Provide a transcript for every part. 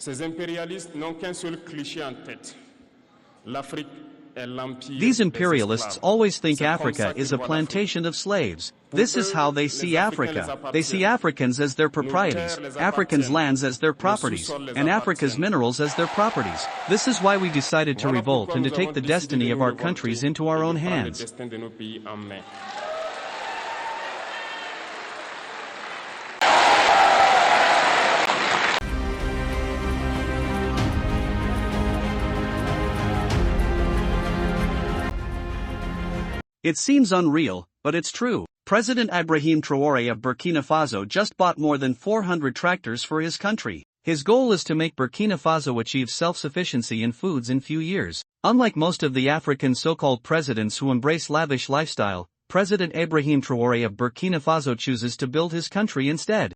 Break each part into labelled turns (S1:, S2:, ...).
S1: Ces impérialistes n'ont qu'un seul cliché en tête. L'Afrique est l'empire.
S2: These imperialists always think Africa is a plantation of slaves. This is how they see Africa. They see Africans as their proprieties, Africans' lands as their properties, and Africa's minerals as their properties. This is why we decided to revolt and to take the destiny of our countries into our own hands. It seems unreal, but it's true. President Ibrahim Traore of Burkina Faso just bought more than 400 tractors for his country. His goal is to make Burkina Faso achieve self-sufficiency in foods in few years. Unlike most of the African so-called presidents who embrace lavish lifestyle, President Ibrahim Traore of Burkina Faso chooses to build his country instead.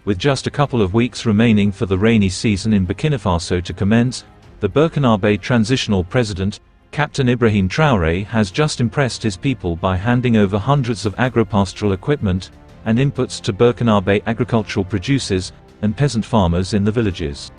S3: With just a couple of weeks remaining for the rainy season in Burkina Faso to commence, the Burkinabe transitional president, Captain Ibrahim Traore, has just impressed his people by handing over hundreds of agropastoral equipment and inputs to Burkinabe agricultural producers and peasant farmers in the villages.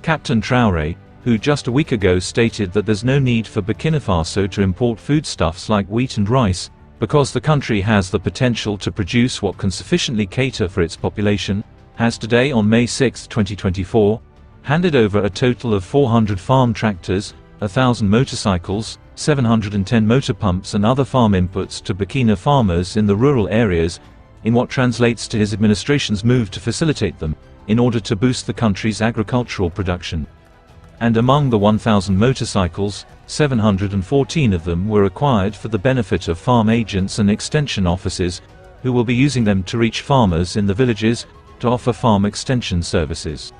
S3: Captain Traore, who just a week ago stated that there's no need for Burkina Faso to import foodstuffs like wheat and rice, because the country has the potential to produce what can sufficiently cater for its population, has today on May 6, 2024, handed over a total of 400 farm tractors, 1,000 motorcycles, 710 motor pumps and other farm inputs to Burkina farmers in the rural areas, in what translates to his administration's move to facilitate them, in order to boost the country's agricultural production. And among the 1,000 motorcycles, 714 of them were acquired for the benefit of farm agents and extension officers, who will be using them to reach farmers in the villages, to offer farm extension services.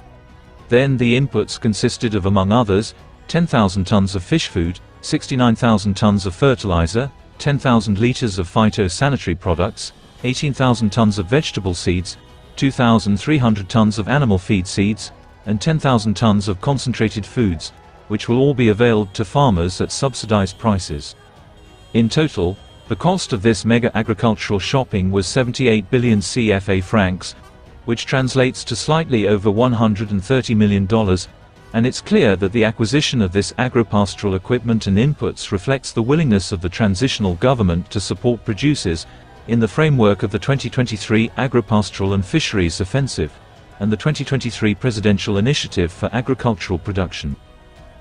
S3: Then the inputs consisted of, among others, 10,000 tons of fish food, 69,000 tons of fertilizer, 10,000 liters of phytosanitary products, 18,000 tons of vegetable seeds, 2,300 tons of animal feed seeds, and 10,000 tons of concentrated foods, which will all be availed to farmers at subsidized prices. In total, the cost of this mega agricultural shopping was 78 billion CFA francs, which translates to slightly over $130 million, and it's clear that the acquisition of this agropastoral equipment and inputs reflects the willingness of the transitional government to support producers in the framework of the 2023 Agropastoral and Fisheries Offensive and the 2023 Presidential Initiative for Agricultural Production.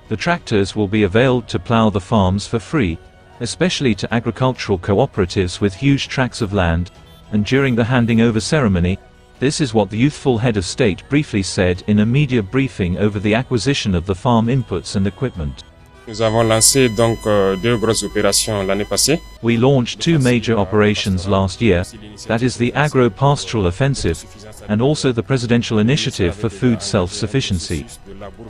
S3: The tractors will be availed to plow the farms for free, especially to agricultural cooperatives with huge tracts of land, and during the handing over ceremony, this is what the youthful head of state briefly said in a media briefing over the acquisition of the farm inputs and equipment.
S1: Nous avons lancé donc deux grosses opérations l'année passée.
S3: We launched two major operations last year, that is the Agro-Pastoral Offensive, and also the Presidential Initiative for Food Self-Sufficiency.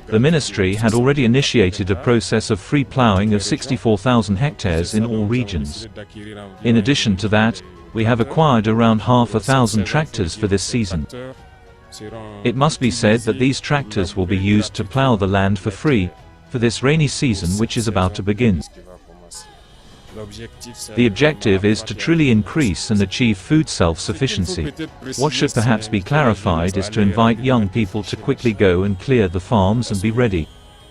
S3: The ministry had already initiated a process of free ploughing of 64,000 hectares in all regions. In addition to that, we have acquired around 500 tractors for this season. It must be said that these tractors will be used to plough the land for free, for this rainy season which is about to begin. The objective is to truly increase and achieve food self-sufficiency. What should perhaps be clarified is to invite young people to quickly go and clear the farms and be ready,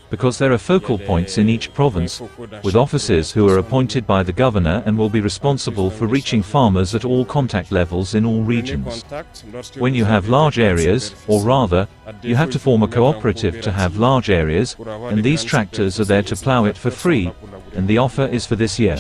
S3: because there are focal points in each province, with officers who are appointed by the governor and will be responsible for reaching farmers at all contact levels in all regions. When you have large areas, or rather, you have to form a cooperative to have large areas, and these tractors are there to plow it for free, and the offer is for this year.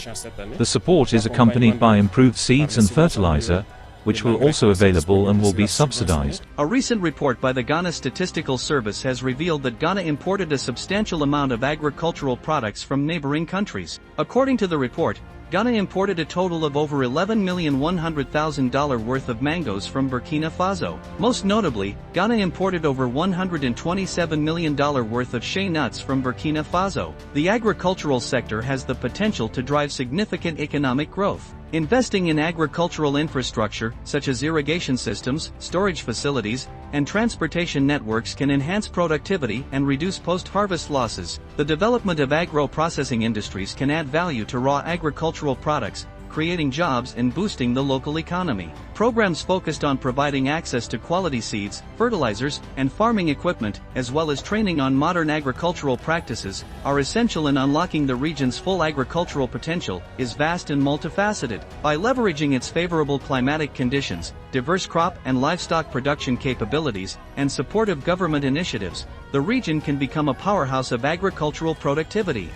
S3: The support is accompanied by improved seeds and fertilizer, which will also available and will be subsidized.
S2: A recent report by the Ghana Statistical Service has revealed that Ghana imported a substantial amount of agricultural products from neighboring countries. According to the report, Ghana imported a total of over $11,100,000 worth of mangoes from Burkina Faso. Most notably, Ghana imported over $127 million worth of shea nuts from Burkina Faso. The agricultural sector has the potential to drive significant economic growth. Investing in agricultural infrastructure, such as irrigation systems, storage facilities, and transportation networks can enhance productivity and reduce post-harvest losses. The development of agro-processing industries can add value to raw agricultural products, creating jobs and boosting the local economy. Programs focused on providing access to quality seeds, fertilizers, and farming equipment, as well as training on modern agricultural practices, are essential in unlocking the region's full agricultural potential, is vast and multifaceted. By leveraging its favorable climatic conditions, diverse crop and livestock production capabilities, and supportive government initiatives, the region can become a powerhouse of agricultural productivity.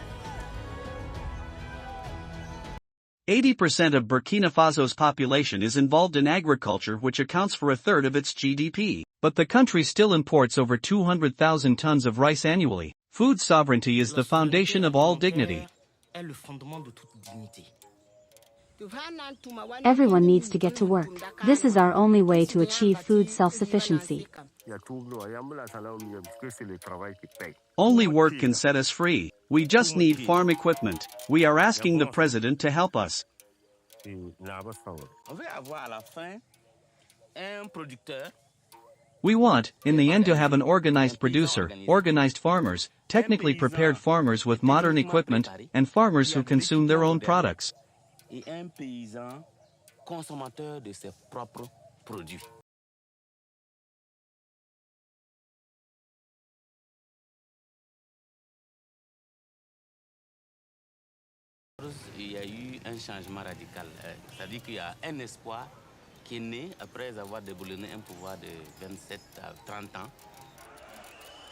S2: 80% of Burkina Faso's population is involved in agriculture, which accounts for a third of its GDP. But the country still imports over 200,000 tons of rice annually. Food sovereignty is the foundation of all dignity.
S4: Everyone needs to get to work. This is our only way to achieve food self-sufficiency.
S2: Only work can set us free. We just need farm equipment. We are asking the president to help us. We want, in the end, to have an organized producer, organized farmers, technically prepared farmers with modern equipment, and farmers who consume their own products.
S5: Il y a eu un changement radical, c'est-à-dire qu'il y a un espoir qui est né après avoir déboulonné un pouvoir de 27 à 30 ans.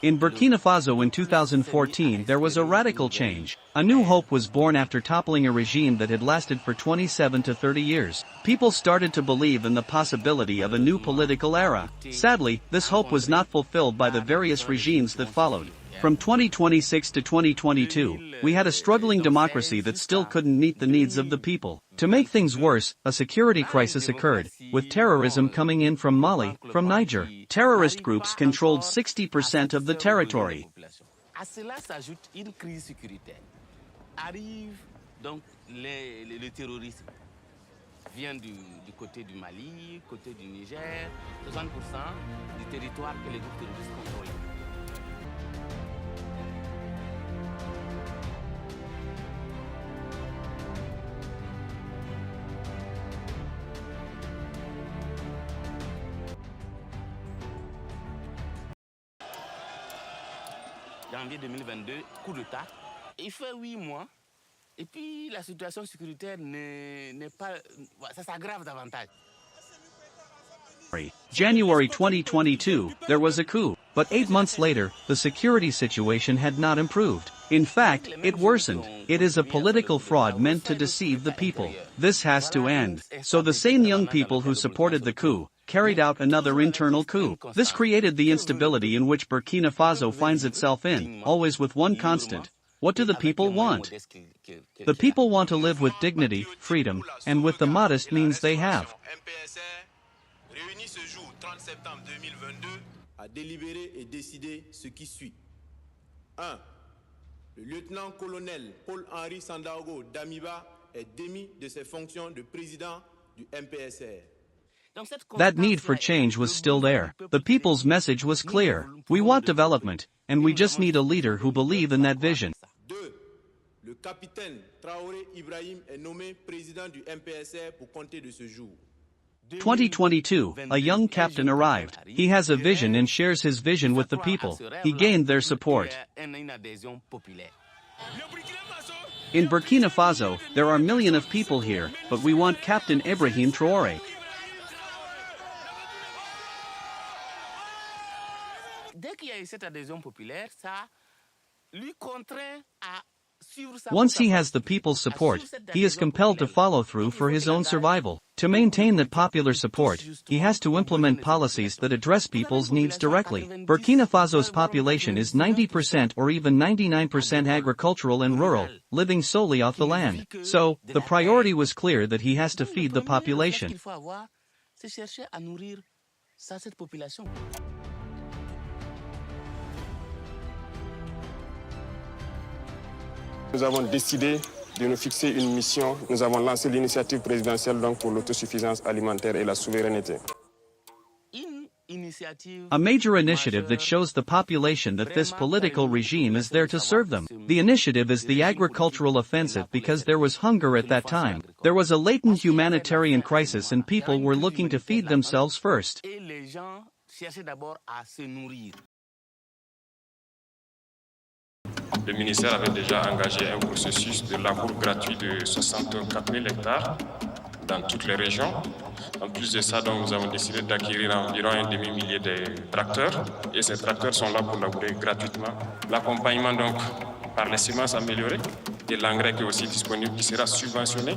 S2: In Burkina Faso in 2014 there was a radical change. A new hope was born after toppling a regime that had lasted for 27 to 30 years. People started to believe in the possibility of a new political era. Sadly, this hope was not fulfilled by the various regimes that followed. From 2026 to 2022, we had a struggling democracy that still couldn't meet the needs of the people. To make things worse, a security crisis occurred, with terrorism coming in from Mali, from Niger. Terrorist groups controlled 60% of the territory.
S5: À cela s'ajoute une crise sécuritaire. Arrive donc le terrorisme. Vient du côté du Mali, côté du Niger, 60% du territoire que les groupes terroristes contrôlent. Janvier 2022, coup d'État. Il fait 8 mois, et puis la situation sécuritaire n'est pas... Ça s'aggrave davantage.
S2: January 2022, there was a coup, but 8 months later, the security situation had not improved. In fact, it worsened. It is a political fraud meant to deceive the people. This has to end. So the same young people who supported the coup carried out another internal coup. This created the instability in which Burkina Faso finds itself in, always with one constant. What do the people want? The people want to live with dignity, freedom, and with the modest means they have.
S6: Réuni ce jour 30 septembre 2022 a délibéré et décidé ce qui suit. 1. Le lieutenant-colonel Paul-Henri Sandaogo Damiba est démis de ses fonctions de président du MPSR.
S2: That need for change was still there. The people's message was clear. We want development, and we just need a leader who believes in that vision.
S6: 2. Le capitaine Traore Ibrahim est nommé président du MPSR pour compter de ce jour.
S2: 2022, a young captain arrived. He has a vision and shares his vision with the people. He gained their support. In Burkina Faso, there are millions of people here, but we want Captain Ibrahim Traore. Once he has the people's support, he is compelled to follow through for his own survival. To maintain that popular support, he has to implement policies that address people's needs directly. Burkina Faso's population is 90% or even 99% agricultural and rural, living solely off the land. So, the priority was clear that he has to feed the population.
S1: Nous avons décidé de nous fixer une mission. Nous avons lancé l'initiative présidentielle donc pour l'autosuffisance alimentaire et la souveraineté.
S5: Une
S2: A major initiative that shows the population that this political regime is there to serve them. The initiative is the agricultural offensive because there was hunger at that time. There was a latent humanitarian crisis and people were looking to feed themselves first.
S1: Le ministère avait déjà engagé un processus de labour gratuit de 64 000 hectares dans toutes les régions. En plus de ça, donc, nous avons décidé d'acquérir environ un demi-millier de tracteurs et ces tracteurs sont là pour labourer gratuitement. L'accompagnement donc par les semences améliorées et l'engrais qui est aussi disponible qui sera subventionné.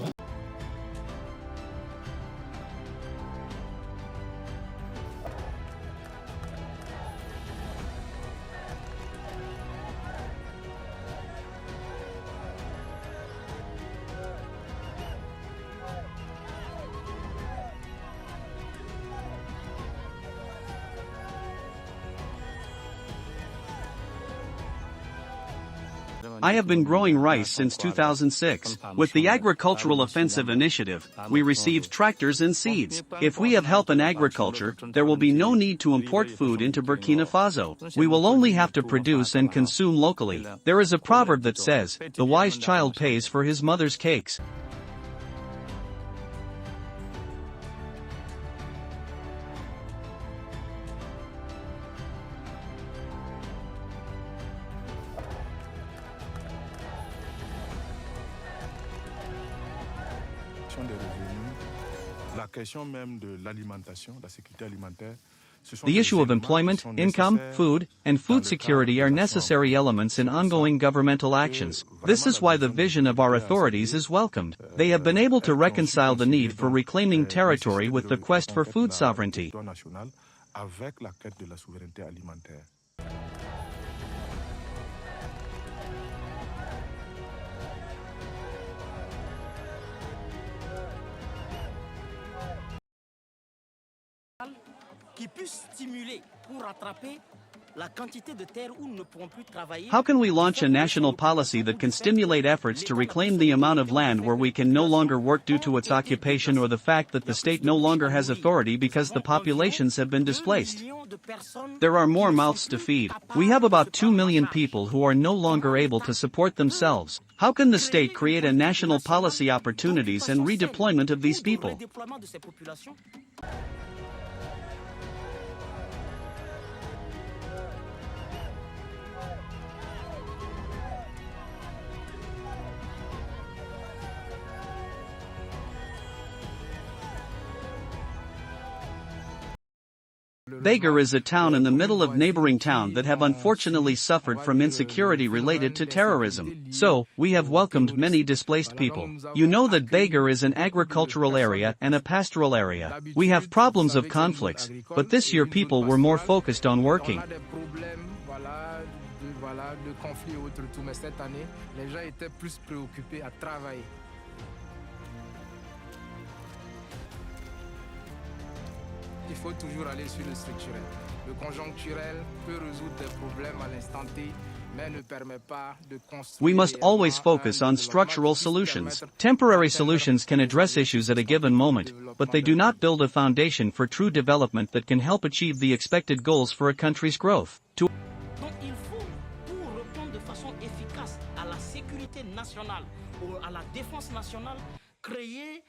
S2: I have been growing rice since 2006. With the Agricultural Offensive Initiative, we received tractors and seeds. If we have help in agriculture, there will be no need to import food into Burkina Faso. We will only have to produce and consume locally. There is a proverb that says, "The wise child pays for his mother's cakes."
S7: Des revenus, la question même de l'alimentation, la sécurité alimentaire.
S2: The issue of employment, income, food, and food security are necessary elements in ongoing governmental actions. This is why the vision of our authorities is welcomed. They have been able to reconcile the need for reclaiming territory with the quest for food sovereignty.
S7: Avec la quête de la souveraineté alimentaire.
S8: Qui puisse stimuler pour rattraper la quantité de terre où nous ne pourrons plus travailler.
S2: How can we launch a national policy that can stimulate efforts to reclaim the amount of land where we can no longer work due to its occupation or the fact that the state no longer has authority because the populations have been displaced? There are more mouths to feed. We have about 2 million people who are no longer able to support themselves. How can the state create a national policy opportunities and redeployment of these people? Begar is a town in the middle of neighboring town that have unfortunately suffered from insecurity related to terrorism. So, we have welcomed many displaced people. You know that Begar is an agricultural area and a pastoral area. We have problems of conflicts, but this year people were more focused on working.
S9: Il faut toujours aller sur le structurel. Le conjoncturel peut résoudre des problèmes à l'instant T, mais ne permet pas de construire.
S2: We must always focus on structural solutions. Temporary solutions can address issues at a given moment, but they do not build a foundation for true development that can help achieve the expected goals for a country's growth.
S8: Donc il faut, pour répondre de façon efficace à la sécurité nationale ou à la défense nationale, créer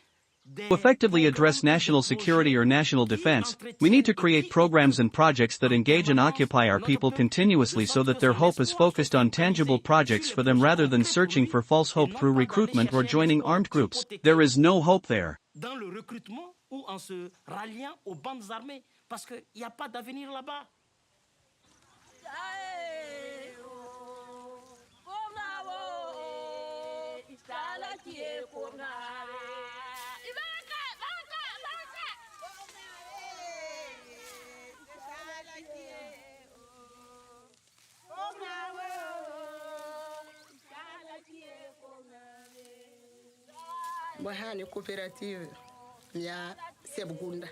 S2: To effectively address national security or national defense, we need to create programs and projects that engage and occupy our people continuously so that their hope is focused on tangible projects for them rather than searching for false hope through recruitment or joining armed groups. There is no hope there.
S8: Dans le recrutement ou en se ralliant aux bandes armées, parce qu'il n'y a pas d'avenir là-bas.
S10: Bahani coopérative ya Sebgunda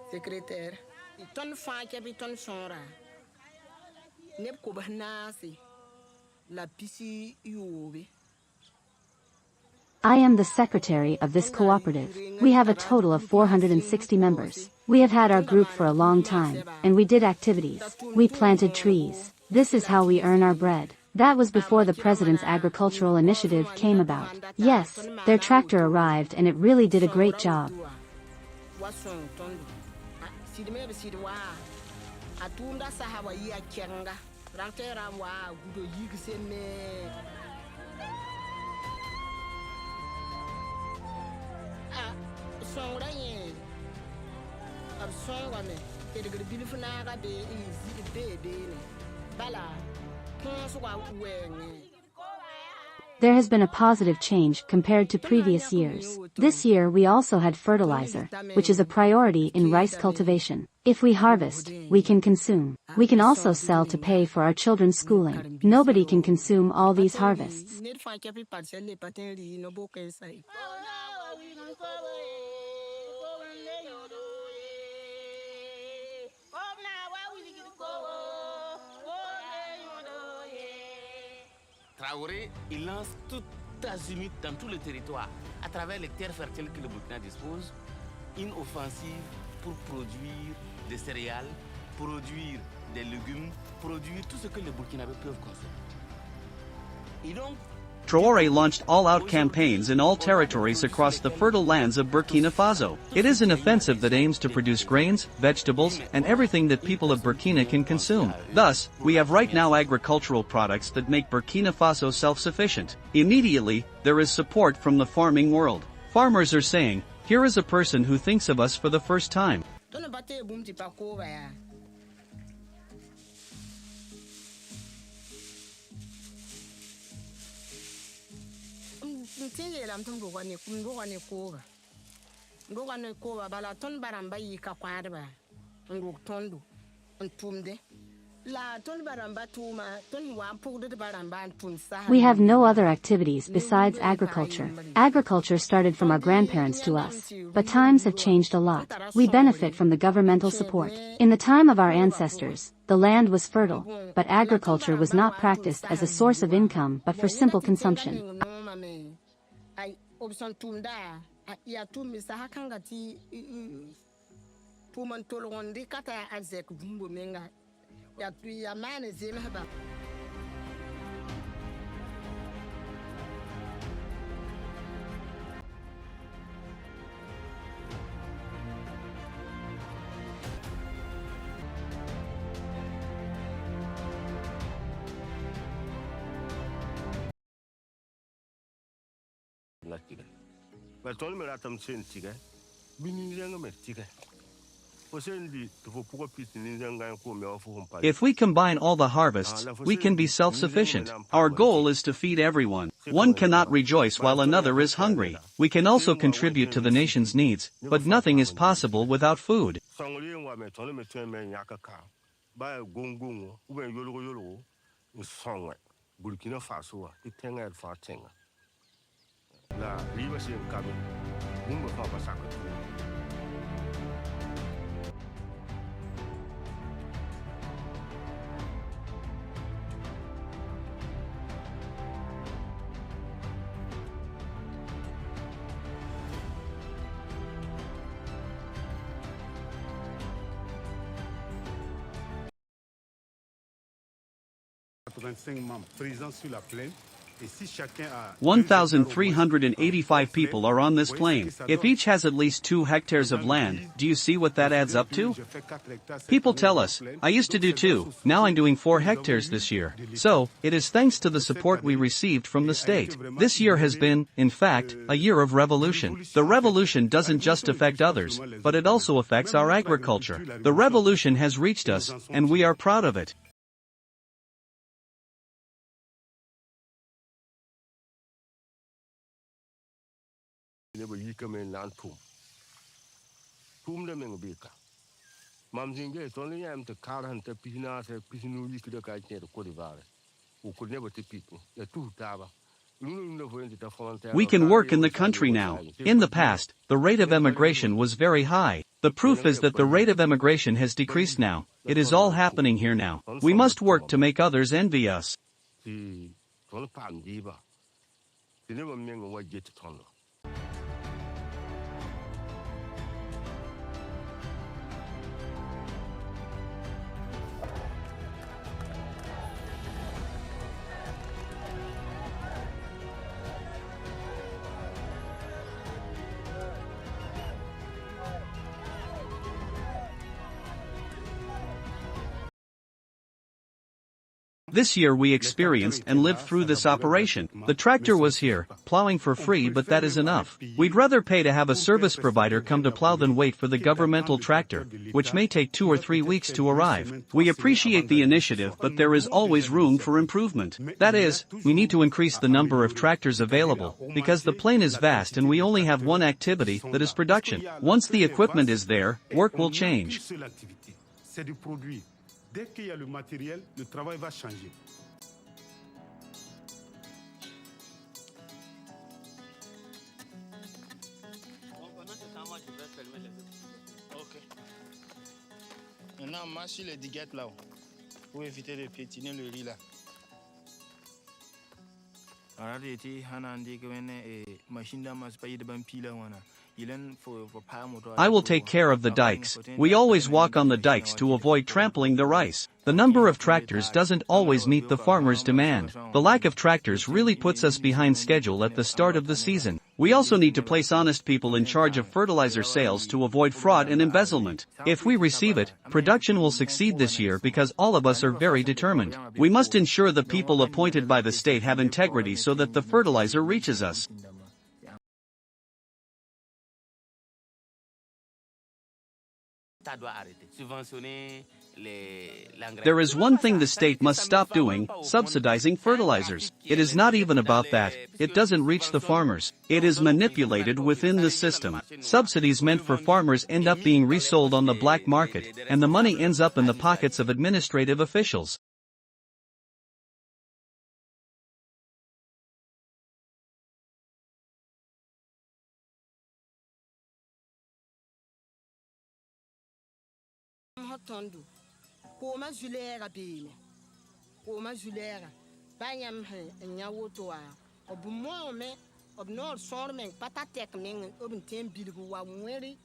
S10: secrétaire ton fa ke ton sonra ne ko bahnasi la pisi yobe.
S4: I am the secretary of this cooperative. We have a total of 460 members. We have had our group for a long time, and we did activities. We planted trees. This is how we earn our bread. That was before the President's agricultural initiative came about. Yes, their tractor arrived and it really did a great job. There has been a positive change compared to previous years. This year we also had fertilizer, which is a priority in rice cultivation. If we harvest, we can consume. We can also sell to pay for our children's schooling. Nobody can consume all these harvests.
S5: Traoré, il lance tout azimut dans tout le territoire, à travers les terres fertiles que le Burkina dispose, une offensive pour produire des céréales, produire des légumes, produire tout ce que les Burkinabés peuvent consommer. Et donc,
S2: Traore launched all-out campaigns in all territories across the fertile lands of Burkina Faso. It is an offensive that aims to produce grains, vegetables, and everything that people of Burkina can consume. Thus, we have right now agricultural products that make Burkina Faso self-sufficient. Immediately, there is support from the farming world. Farmers are saying, here is a person who thinks of us for the first time.
S4: We have no other activities besides agriculture. Agriculture started from our grandparents to us, but times have changed a lot. We benefit from the governmental support. In the time of our ancestors, the land was fertile, but agriculture was not practiced as a source of income but for simple consumption.
S2: If we combine all the harvests, we can be self-sufficient. Our goal is to feed everyone. One cannot rejoice while another is hungry. We can also contribute to the nation's needs, but nothing is possible without food.
S11: membres présents sur la plaine.
S2: 1,385 people are on this plain. If each has at least 2 hectares of land, do you see what that adds up to? People tell us, I used to do 2, now I'm doing 4 hectares this year. So, it is thanks to the support we received from the state. This year has been, in fact, a year of revolution. The revolution doesn't just affect others, but it also affects our agriculture. The revolution has reached us, and we are proud of it. We can work in the country now. In the past, the rate of emigration was very high. The proof is that the rate of emigration has decreased now. It is all happening here now. We must work to make others envy us. This year we experienced and lived through this operation. The tractor was here, plowing for free, but that is enough. We'd rather pay to have a service provider come to plow than wait for the governmental tractor, which may take 2 or 3 weeks to arrive. We appreciate the initiative, but there is always room for improvement. That is, we need to increase the number of tractors available, because the plain is vast and we only have one activity, that is production. Once the equipment is there, work will change.
S11: C'est du produit. Dès qu'il y a le matériel, le travail va changer.
S12: Maintenant, marche sur les diguettes là, pour éviter de piétiner le riz là.
S2: I will take care of the dikes. We always walk on the dikes to avoid trampling the rice. The number of tractors doesn't always meet the farmer's demand. The lack of tractors really puts us behind schedule at the start of the season. We also need to place honest people in charge of fertilizer sales to avoid fraud and embezzlement. If we receive it, production will succeed this year because all of us are very determined. We must ensure the people appointed by the state have integrity so that the fertilizer reaches us. There is one thing the state must stop doing, subsidizing fertilizers. It is not even about that. It doesn't reach the farmers. It is manipulated within the system. Subsidies meant for farmers end up being resold on the black market, and the money ends up in the pockets of administrative officials.
S10: Tondu koma julera bene koma julera banyam nyawoto a obumo me obnor sormen patatek men obntem bilgu wa mweri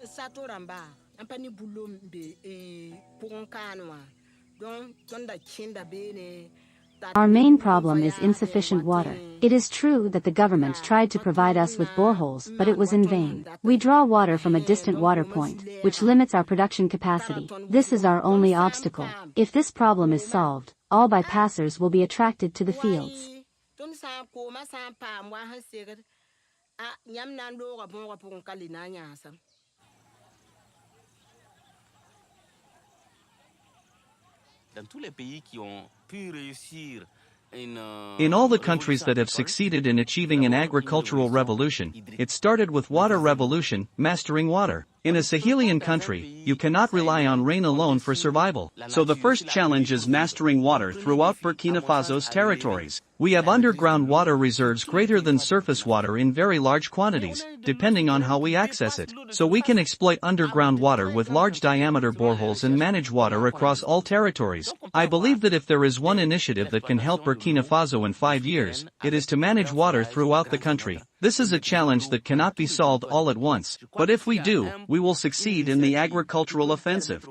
S10: satoramba ampani bulom be ponkanwa don tonda kinda bene.
S4: Our main problem is insufficient water. It is true that the government tried to provide us with boreholes, but it was in vain. We draw water from a distant water point, which limits our production capacity. This is our only obstacle. If this problem is solved, all bypassers will be attracted to the fields.
S5: Dans tous les pays qui ont pu réussir
S2: In all the countries that have succeeded in achieving an agricultural revolution, it started with water revolution, mastering water. In a Sahelian country, you cannot rely on rain alone for survival. So the first challenge is mastering water throughout Burkina Faso's territories. We have underground water reserves greater than surface water in very large quantities, depending on how we access it. So we can exploit underground water with large diameter boreholes and manage water across all territories. I believe that if there is one initiative that can help Burkina Faso in 5 years, it is to manage water throughout the country. This is a challenge that cannot be solved all at once, but if we do, we will succeed in the agricultural offensive.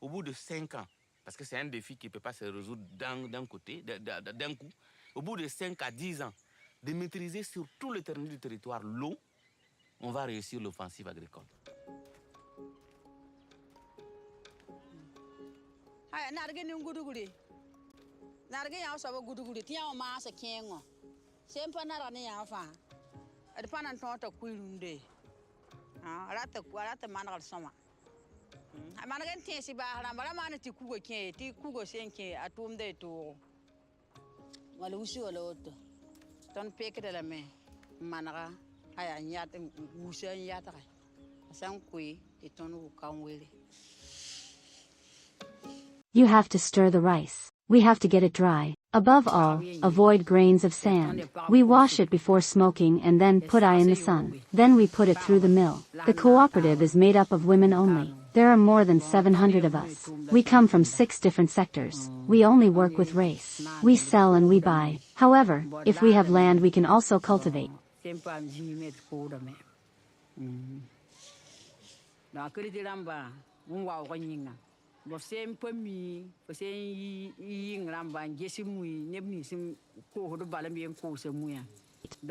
S5: Au bout de 5 ans, parce que c'est un défi qui ne peut pas se résoudre d'un côté, d'un coup, au bout de 5 à 10 ans, de maîtriser sur tout l'étendue du territoire l'eau, on va réussir l'offensive agricole.
S13: Rata managal soma. Amanagan tiesi ba harambara mana ti kugo senke atum de to. Wala usi wala oto. Ton peke de la me managa aya nyata usa nyata kai. Asan kui itonu kanwele.
S4: You have to stir the rice. We have to get it dry. Above all, avoid grains of sand. We wash it before smoking and then put it in the sun. Then we put it through the mill. The cooperative is made up of women only. There are more than 700 of us. We come from 6 different sectors. We only work with rice. We sell and we buy. However, if we have land we can also cultivate.
S13: Você me você ramba ngesi mui nebni sim ko hodo balambi en ko se muya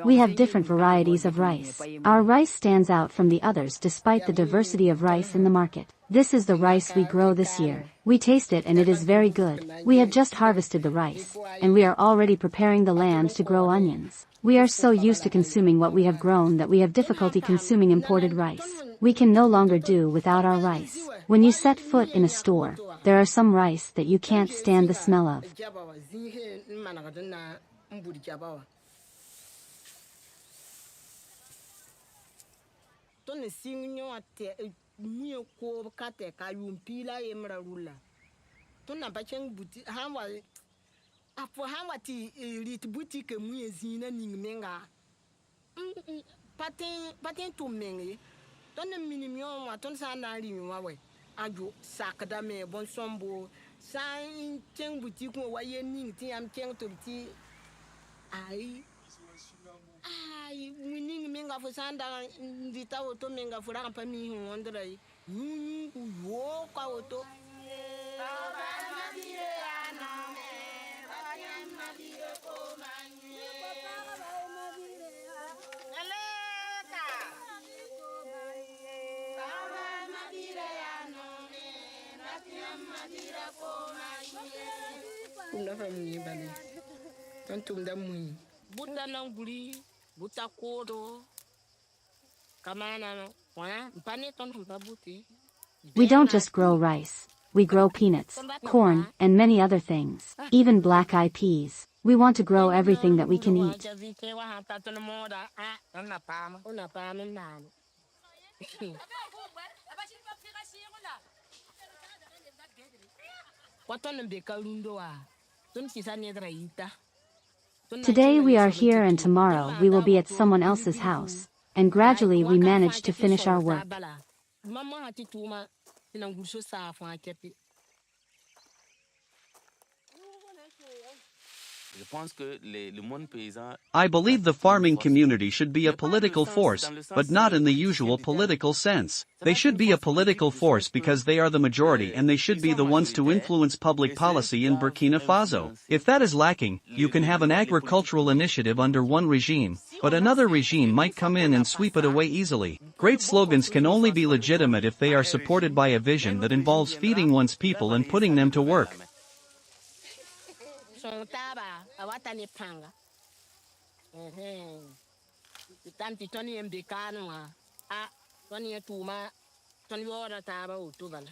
S4: We have different varieties of rice. Our rice stands out from the others despite the diversity of rice in the market. This is the rice we grow this year. We taste it and it is very good. We have just harvested the rice, and we are already preparing the land to grow onions. We are so used to consuming what we have grown that we have difficulty consuming imported rice. We can no longer do without our rice. When you set foot in a store, there are some rice that you can't stand the smell of.
S10: Apo hamba ti rit boutique muezina ningmenga patin to mengi ton minimum wa ton sa na ri wa we ajo sakda me bon sombo sa cheng boutique wa ye ning ti am cheng to ti ai muning menga fo sanda vita auto menga fura pa mi hondrai yo ka auto Una famille bale. Tantum da mui. Buta nanguri, buta kodo. Kamana no. Wana, mpane tantum da buti.
S4: We don't just grow rice. We grow peanuts, corn, and many other things. Even black-eyed peas. We want to grow everything that we can eat. Today we are here and tomorrow we will be at someone else's house, and gradually we manage to finish our work.
S2: I believe the farming community should be a political force, but not in the usual political sense. They should be a political force because they are the majority and they should be the ones to influence public policy in Burkina Faso. If that is lacking, you can have an agricultural initiative under one regime, but another regime might come in and sweep it away easily. Great slogans can only be legitimate if they are supported by a vision that involves feeding one's people and putting them to work.
S10: Awatani panga. Tanti Tony Mbekano, Tony Tuma, Tony Water Taba, Utubala.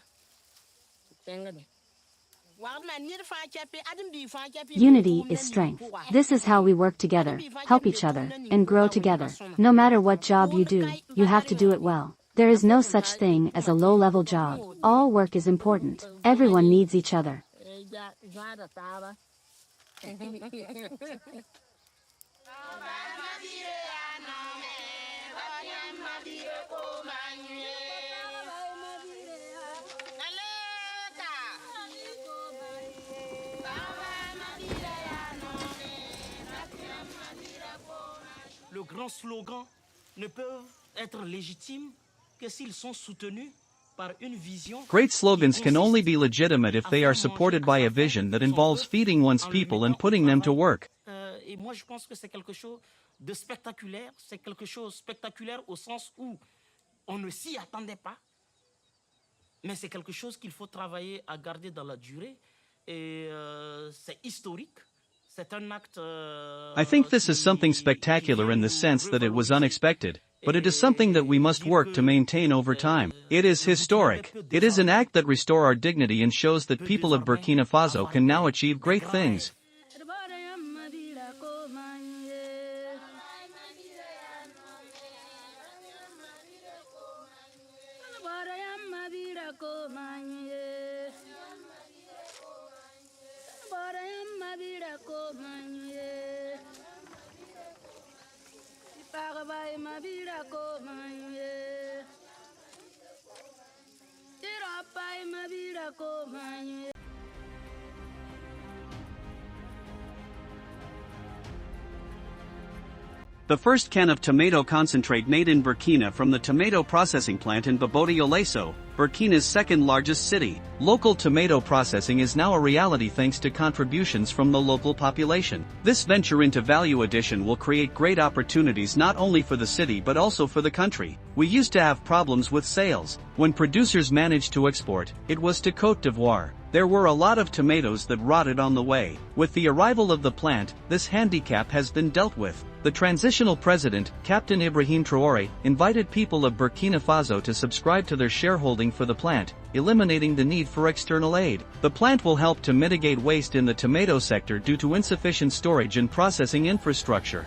S4: Unity is strength. This is how we work together, help each other, and grow together. No matter what job you do, you have to do it well. There is no such thing as a low-level job. All work is important. Everyone needs each other.
S8: Le grand slogan ne peuvent être légitimes que s'ils sont soutenus par une vision.
S2: Great slogans can only be legitimate if they are supported by a vision that involves feeding one's people and putting them to work.
S8: Et moi je pense que c'est quelque chose de spectaculaire, c'est quelque chose spectaculaire au sens où on ne s'y attendait pas, mais c'est quelque chose qu'il faut travailler à garder dans la durée et c'est historique.
S2: I think this is something spectacular in the sense that it was unexpected, but it is something that we must work to maintain over time. It is historic. It is an act that restores our dignity and shows that people of Burkina Faso can now achieve great things. The first can of tomato concentrate made in Burkina from the tomato processing plant in Boboto-Dioulasso, Burkina's second-largest city. Local tomato processing is now a reality thanks to contributions from the local population. This venture into value addition will create great opportunities not only for the city but also for the country. We used to have problems with sales. When producers managed to export, it was to Côte d'Ivoire. There were a lot of tomatoes that rotted on the way. With the arrival of the plant, this handicap has been dealt with. The transitional president, Captain Ibrahim Traore, invited people of Burkina Faso to subscribe to their shareholding for the plant, eliminating the need for external aid. The plant will help to mitigate waste in the tomato sector due to insufficient storage and processing infrastructure.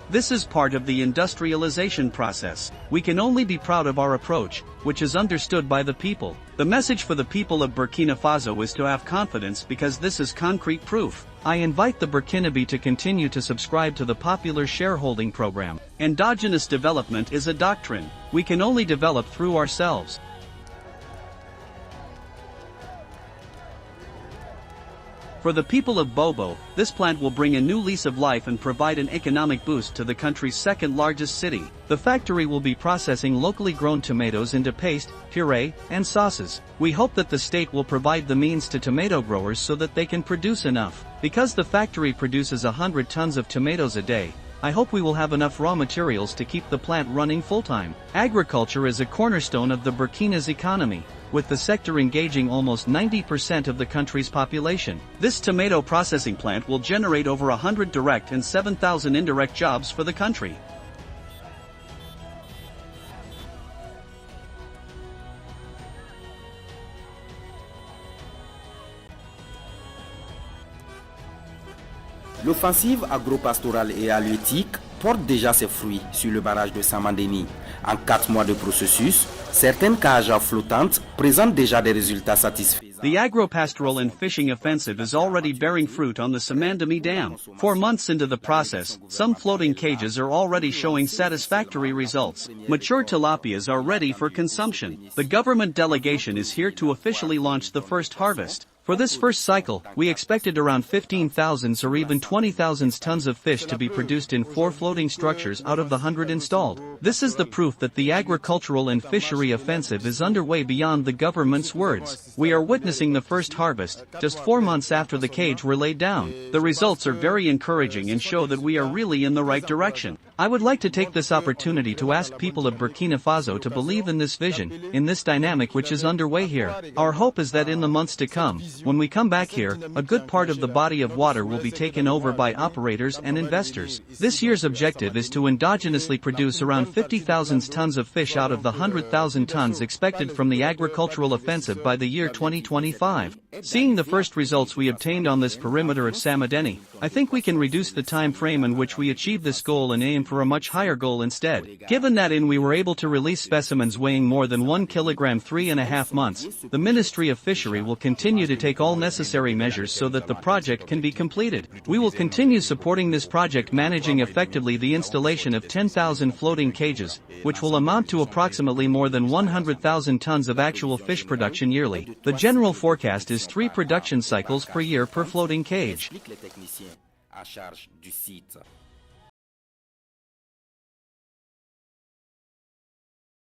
S2: This is part of the industrialization process. We can only be proud of our approach, which is understood by the people. The message for the people of Burkina Faso is to have confidence because this is concrete proof. I invite the Burkinabe to continue to subscribe to the popular shareholding program. Endogenous development is a doctrine. We can only develop through ourselves. For the people of Bobo, this plant will bring a new lease of life and provide an economic boost to the country's second-largest city. The factory will be processing locally grown tomatoes into paste, puree, and sauces. We hope that the state will provide the means to tomato growers so that they can produce enough. Because the factory produces 100 tons of tomatoes a day, I hope we will have enough raw materials to keep the plant running full-time. Agriculture is a cornerstone of the Burkina's economy, with the sector engaging almost 90% of the country's population. This tomato processing plant will generate over 100 direct and 7,000 indirect jobs for the country.
S14: L'offensive agro-pastorale et halieutique porte déjà ses fruits sur le barrage de Samandéni. En 4 mois de processus, certaines cages flottantes présentent déjà des résultats satisfaisants.
S2: The agro-pastoral and fishing offensive is already bearing fruit on the Samandami Dam. 4 months into the process, some floating cages are already showing satisfactory results. Mature tilapias are ready for consumption. The government delegation is here to officially launch the first harvest. For this first cycle, we expected around 15,000 or even 20,000 tons of fish to be produced in 4 floating structures out of the 100 installed. This is the proof that the agricultural and fishery offensive is underway beyond the government's words. We are witnessing the first harvest, just 4 months after the cage were laid down. The results are very encouraging and show that we are really in the right direction. I would like to take this opportunity to ask people of Burkina Faso to believe in this vision, in this dynamic which is underway here. Our hope is that in the months to come, when we come back here, a good part of the body of water will be taken over by operators and investors. This year's objective is to endogenously produce around 50,000 tons of fish out of the 100,000 tons expected from the agricultural offensive by the year 2025. Seeing the first results we obtained on this perimeter of Samadeni, I think we can reduce the time frame in which we achieve this goal and aim for a much higher goal instead. Given that we were able to release specimens weighing more than 1 kilogram 3.5 months, the Ministry of Fishery will continue to take all necessary measures so that the project can be completed. We will continue supporting this project, managing effectively the installation of 10,000 floating cages, which will amount to approximately more than 100,000 tons of actual fish production yearly. The general forecast is 3 production cycles per year per floating cage.
S14: À charge du site.